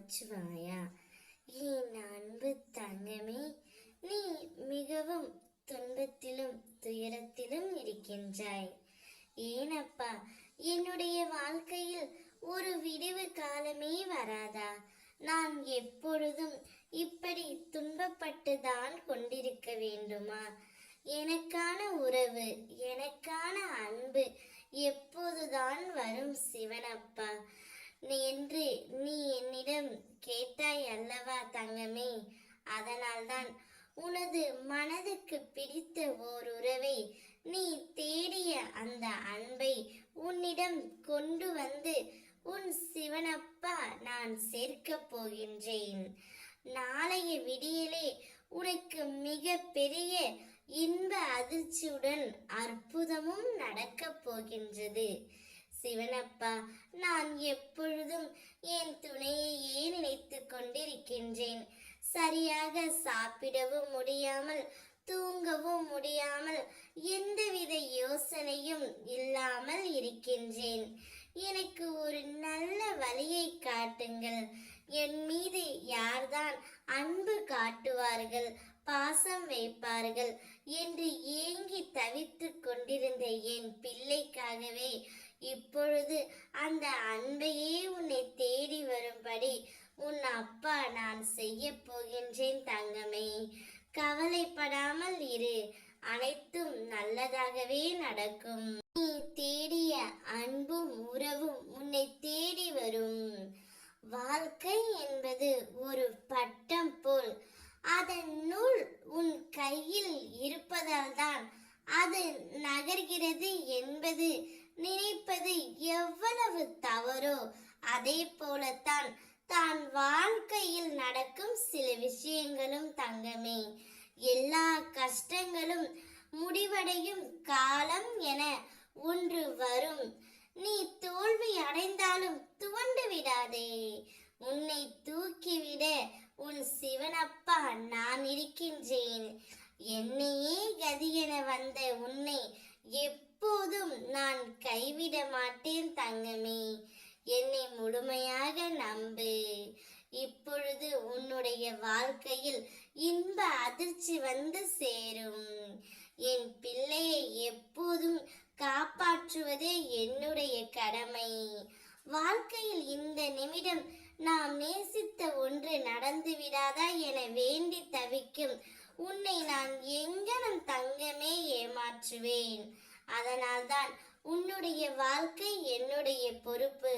நமச்சிவாயா. என் அன்பு தங்கமே, நீ மிகவும் துன்பத்திலும் துயரத்திலும் இருக்கின்றாய். ஏனப்பா, என்னுடைய வாழ்க்கையில் ஒரு விடிவு காலமே வராதா? நான் எப்பொழுதும் இப்படி துன்பப்பட்டுதான் கொண்டிருக்க வேண்டுமா? எனக்கான உறவு, எனக்கான அன்பு எப்போதுதான் வரும் சிவனப்பா என்று நீ என்னிடம் கேட்டாய் அல்லவா தங்கமே? அதனால்தான் உனது மனதுக்கு பிடித்த ஓர் உறவை, நீ தேடிய அந்த அன்பை உன்னிடம் கொண்டு வந்து உன் சிவனப்பா நான் சேர்க்கப் போகின்றேன். நாளைய விடியலே உனக்கு மிக பெரிய இன்ப அதிர்ச்சியுடன் அற்புதமும் நடக்கப் போகின்றது. சிவனப்பா, நான் எப்பொழுதும் என் துணையையே நினைத்து கொண்டிருக்கின்றேன். சரியாக சாப்பிடவும் முடியாமல், தூங்கவும் முடியாமல், எந்தவித யோசனையும் இல்லாமல் இருக்கின்றேன். எனக்கு ஒரு நல்ல வழியை காட்டுங்கள். என் மீது யார்தான் அன்பு காட்டுவார்கள், பாசம் வைப்பார்கள் என்று ஏங்கி தவித்து கொண்டிருந்த என் பிள்ளைக்காகவே இப்பொழுது அந்த அன்பையே உன்னை தேடி வரும்படி உன் அப்பா நான் செய்ய போகின்றேன் தங்கமே. கவலைப்படாமல் இரு, அனைத்தும் நல்லதாகவே நடக்கும். நீ தேடிய அன்பும் உறவும் உன்னை தேடி வரும். வாழ்க்கை என்பது ஒரு பட்டம் போல், அதன் நூல் உன் கையில் இருப்பதால் தான் அது நகர்கிறது என்பது நினைப்பது எவ்வளவு தவறோ, அதே போலத்தான் தான் வாழ்க்கையில் நடக்கும் சில விஷயங்களும் தங்கமே. எல்லா கஷ்டங்களும் முடிவடையும் காலம் என ஒன்று வரும். நீ தோல்வி அடைந்தாலும் துவண்டு விடாதே. உன்னை தூக்கிவிட உன் சிவனப்பா நான் இருக்கின்றேன். என்னையே கதியென வந்த உன்னை எப்போதும் நான் கைவிட மாட்டேன் தங்கமே. என்னை முழுமையாக நம்பு. இப்பொழுது உன்னுடைய வாழ்க்கையில் இன்ப அதிர்ச்சி வந்து சேரும். என் பிள்ளையை எப்போதும் காப்பாற்றுவதே என்னுடைய கடமை. வாழ்க்கையில் இந்த நிமிடம் நாம் நேசித்த ஒன்று நடந்து விடாதா என வேண்டி தவிக்கும் உன்னை நான் எங்கனம் தங்கமே ஏமாற்றுவேன். அதனால்தான் உன்னுடைய வாழ்க்கை என்னுடைய பொறுப்பு.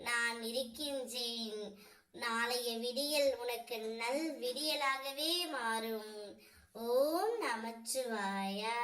நான் இருக்கின்றேன். நாளைய விடியல் உனக்கு நல் விடியலாகவே மாறும். ஓம் நமச்சிவாயா.